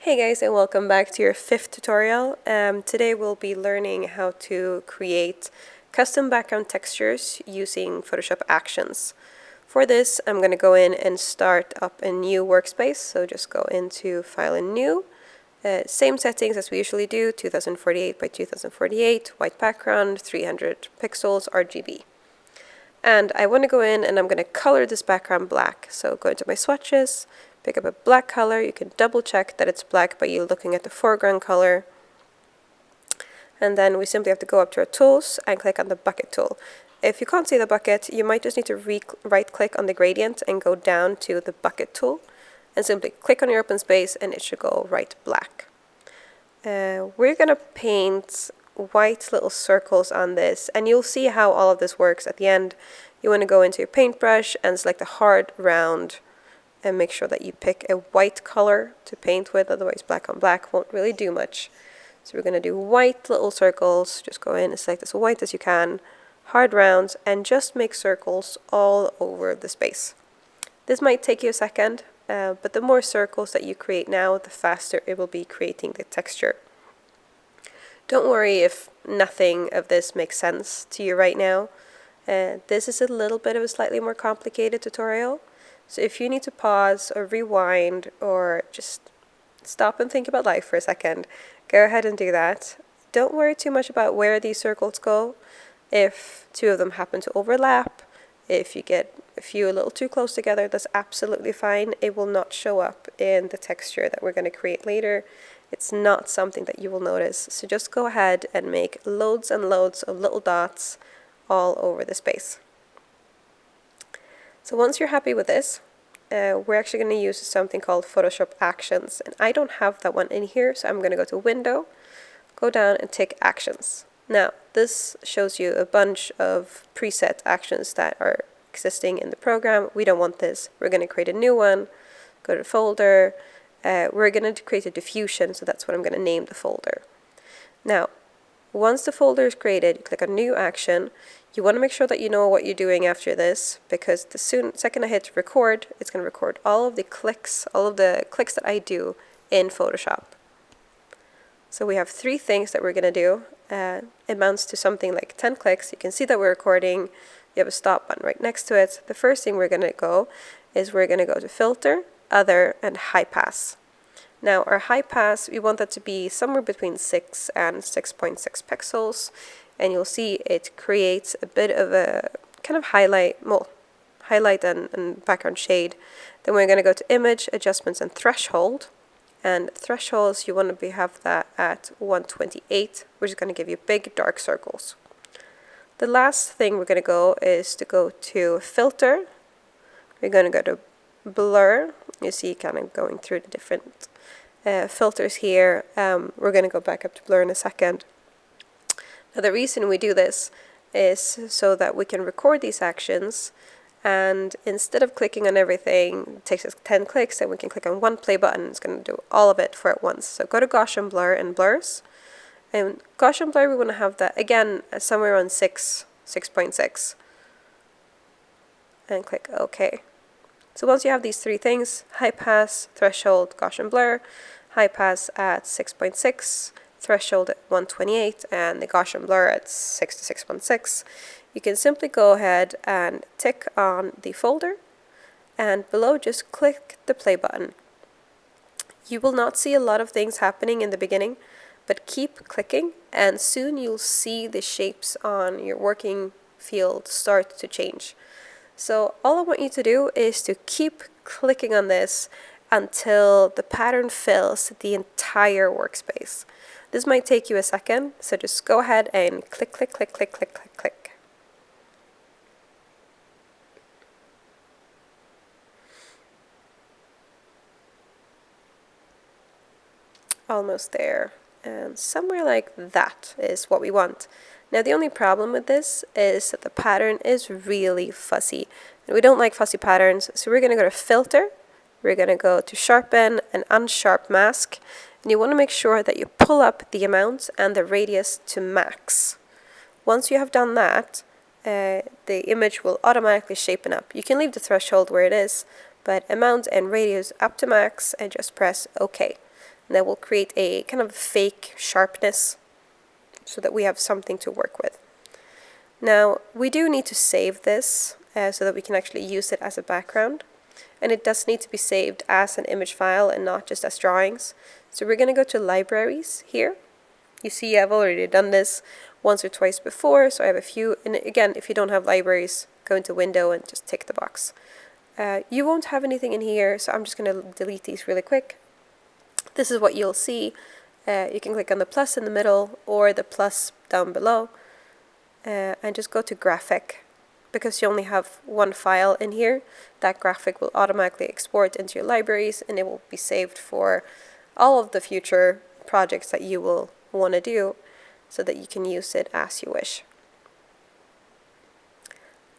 Hey guys, and welcome back to your fifth tutorial. Today we'll be learning how to create custom background textures using Photoshop Actions. For this, I'm going to go in and start up a new workspace. So just go into File and New. Same settings as we usually do, 2048 by 2048, white background, 300 pixels, RGB. And I want to go in and I'm going to color this background black. So go into my swatches, pick up a black color. You can double check that it's black by you looking at the foreground color. And then we simply have to go up to our tools and click on the bucket tool. If you can't see the bucket, you might just need to right click on the gradient and go down to the bucket tool and simply click on your open space and it should go right black. We're going to paint white little circles on this, and you'll see how all of this works at the end. You want to go into your paintbrush and select a hard round and make sure that you pick a white color to paint with, otherwise black on black won't really do much. So we're going to do white little circles. Just go in and select as white as you can, hard rounds, and just make circles all over the space. This might take you a second, but the more circles that you create now, the faster it will be creating the texture. Don't worry if nothing of this makes sense to you right now. This is a little bit of a slightly more complicated tutorial. So if you need to pause or rewind or just stop and think about life for a second, go ahead and do that. Don't worry too much about where these circles go. If two of them happen to overlap, if you get a few a little too close together, that's absolutely fine. It will not show up in the texture that we're going to create later. It's not something that you will notice. So just go ahead and make loads and loads of little dots all over the space. So once you're happy with this, we're actually going to use something called Photoshop Actions. And I don't have that one in here, so I'm going to go to Window, go down and tick Actions. Now, this shows you a bunch of preset actions that are existing in the program. We don't want this. We're going to create a new one. Go to the folder. We're going to create a diffusion, so that's what I'm going to name the folder. Now, once the folder is created, you click on New Action. You want to make sure that you know what you're doing after this, because the second I hit record, it's going to record all of the clicks that I do in Photoshop. So we have 3 things that we're going to do. It amounts to something like 10 clicks. You can see that we're recording. You have a stop button right next to it. The first thing we're going to go to Filter, Other, and High Pass. Now our high pass, we want that to be somewhere between 6 and 6.6 pixels. And you'll see it creates a bit of a kind of highlight and background shade. Then we're going to go to Image, Adjustments, and Threshold. And thresholds, you want to have that at 128, which is going to give you big dark circles. The last thing we're going to go is to go to Filter. We're going to go to Blur. You see kind of going through the different filters here. We're going to go back up to Blur in a second. Now the reason we do this is so that we can record these actions, and instead of clicking on everything, it takes us 10 clicks, and we can click on one play button. It's going to do all of it for at once. So go to Gaussian Blur and Blurs. And Gaussian Blur, we want to have that, again, somewhere around 6.6. And click OK. So once you have these 3 things, high pass, threshold, Gaussian Blur, high pass at 6.6, threshold at 128, and the Gaussian blur at 6 to 6.6, you can simply go ahead and tick on the folder, and below just click the play button. You will not see a lot of things happening in the beginning, but keep clicking, and soon you'll see the shapes on your working field start to change. So all I want you to do is to keep clicking on this until the pattern fills the entire workspace. This might take you a second, so just go ahead and click, click, click, click, click, click, click. Almost there. And somewhere like that is what we want. Now the only problem with this is that the pattern is really fuzzy. And we don't like fuzzy patterns, so we're going to go to Filter. We're going to go to Sharpen and Unsharp Mask. And you want to make sure that you pull up the amount and the radius to max. Once you have done that, the image will automatically shapen up. You can leave the threshold where it is, but amount and radius up to max and just press OK. And that will create a kind of fake sharpness so that we have something to work with. Now, we do need to save this so that we can actually use it as a background. And it does need to be saved as an image file and not just as drawings. So we're going to go to libraries here. You see I've already done this once or twice before, so I have a few. And again, if you don't have libraries, go into Window and just tick the box. You won't have anything in here, so I'm just going to delete these really quick. This is what you'll see. You can click on the plus in the middle or the plus down below and just go to graphic. Because you only have one file in here, that graphic will automatically export into your libraries and it will be saved for all of the future projects that you will want to do so that you can use it as you wish.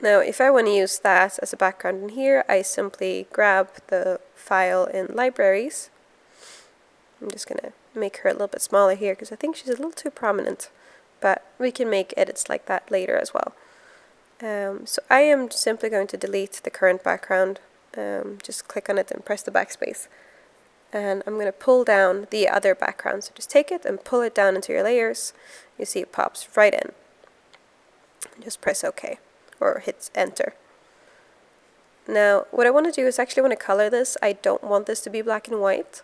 Now, if I want to use that as a background in here, I simply grab the file in libraries. I'm just going to make her a little bit smaller here because I think she's a little too prominent, but we can make edits like that later as well. So I am simply going to delete the current background. Just click on it and press the backspace. And I'm going to pull down the other background. So just take it and pull it down into your layers. You see it pops right in. Just press OK or hit enter. Now what I want to do is actually want to color this. I don't want this to be black and white.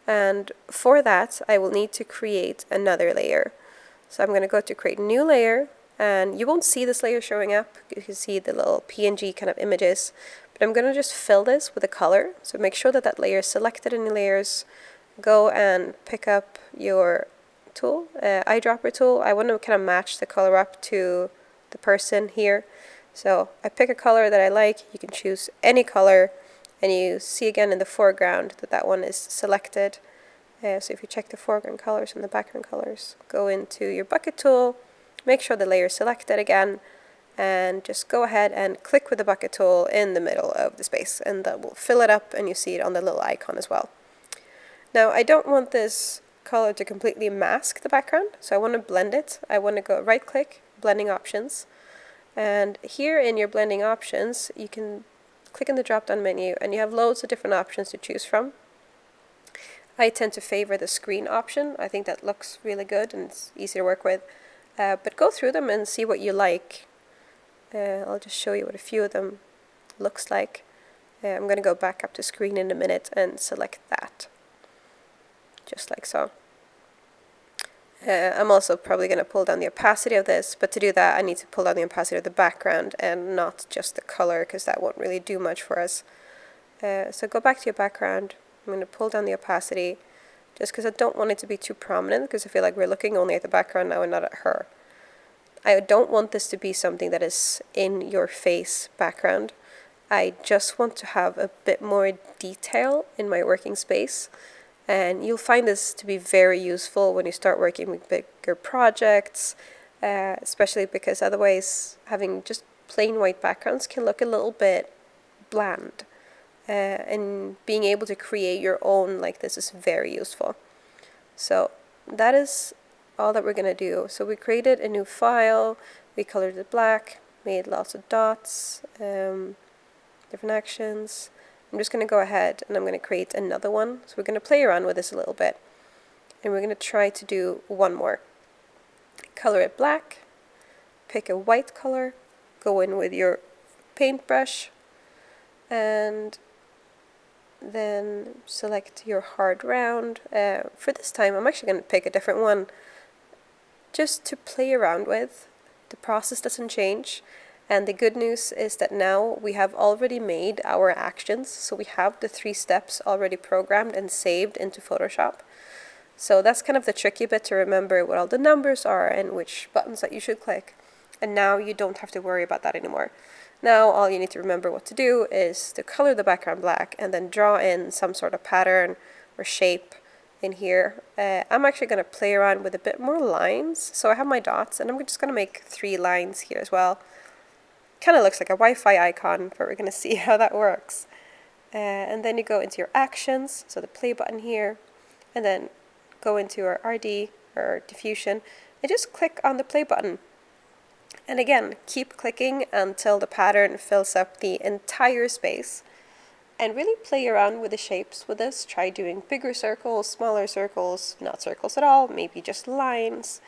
And for that I will need to create another layer. So I'm going to go to create a new layer. And you won't see this layer showing up. You can see the little PNG kind of images. But I'm going to just fill this with a color. So make sure that that layer is selected in your layers. Go and pick up your tool, eyedropper tool. I want to kind of match the color up to the person here. So I pick a color that I like. You can choose any color. And you see again in the foreground that that one is selected. So if you check the foreground colors and the background colors, go into your bucket tool. Make sure the layer is selected again and just go ahead and click with the bucket tool in the middle of the space and that will fill it up and you see it on the little icon as well. Now I don't want this color to completely mask the background, so I want to blend it. I want to go right click, blending options, and here in your blending options you can click in the drop down menu and you have loads of different options to choose from. I tend to favor the screen option. I think that looks really good and it's easy to work with. But go through them and see what you like. I'll just show you what a few of them looks like. I'm going to go back up to screen in a minute and select that. Just like so. I'm also probably going to pull down the opacity of this, but to do that I need to pull down the opacity of the background and not just the color because that won't really do much for us. So go back to your background. I'm going to pull down the opacity. Just because I don't want it to be too prominent, because I feel like we're looking only at the background now and not at her. I don't want this to be something that is in your face background. I just want to have a bit more detail in my working space. And you'll find this to be very useful when you start working with bigger projects, especially because otherwise having just plain white backgrounds can look a little bit bland. And being able to create your own like this is very useful. So that is all that we're going to do. So we created a new file, we colored it black, made lots of dots, different actions. I'm just going to go ahead and I'm going to create another one. So we're going to play around with this a little bit. And we're going to try to do one more. Color it black, pick a white color, go in with your paintbrush, and then select your hard round. For this time I'm actually going to pick a different one just to play around with. The process doesn't change, and the good news is that now we have already made our actions, so we have the 3 steps already programmed and saved into Photoshop. So that's kind of the tricky bit, to remember what all the numbers are and which buttons that you should click, and now you don't have to worry about that anymore. Now all you need to remember what to do is to color the background black and then draw in some sort of pattern or shape in here. I'm actually going to play around with a bit more lines. So I have my dots and I'm just going to make 3 lines here as well. Kind of looks like a Wi-Fi icon, but we're going to see how that works. And then you go into your actions, so the play button here, and then go into our RD or diffusion and just click on the play button. And again, keep clicking until the pattern fills up the entire space. and really play around with the shapes with this. Try doing bigger circles, smaller circles, not circles at all, maybe just lines.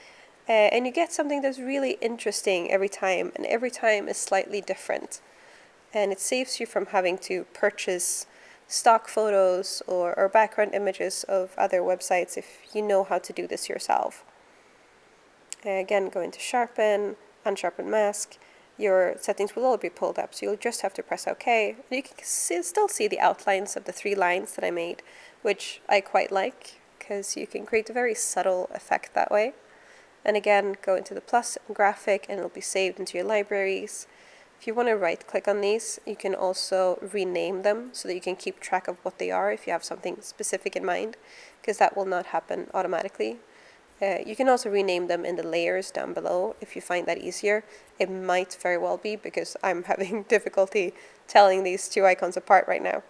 And you get something that's really interesting every time, and every time is slightly different. And it saves you from having to purchase stock photos or background images of other websites if you know how to do this yourself. Again, go into Sharpen, Unsharpen Mask. Your settings will all be pulled up, so you'll just have to press OK. And you can still see the outlines of the 3 lines that I made, which I quite like, because you can create a very subtle effect that way. And again, go into the plus and graphic, and it'll be saved into your libraries. If you want to right-click on these, you can also rename them so that you can keep track of what they are if you have something specific in mind, because that will not happen automatically. You can also rename them in the layers down below if you find that easier. It might very well be, because I'm having difficulty telling these 2 icons apart right now.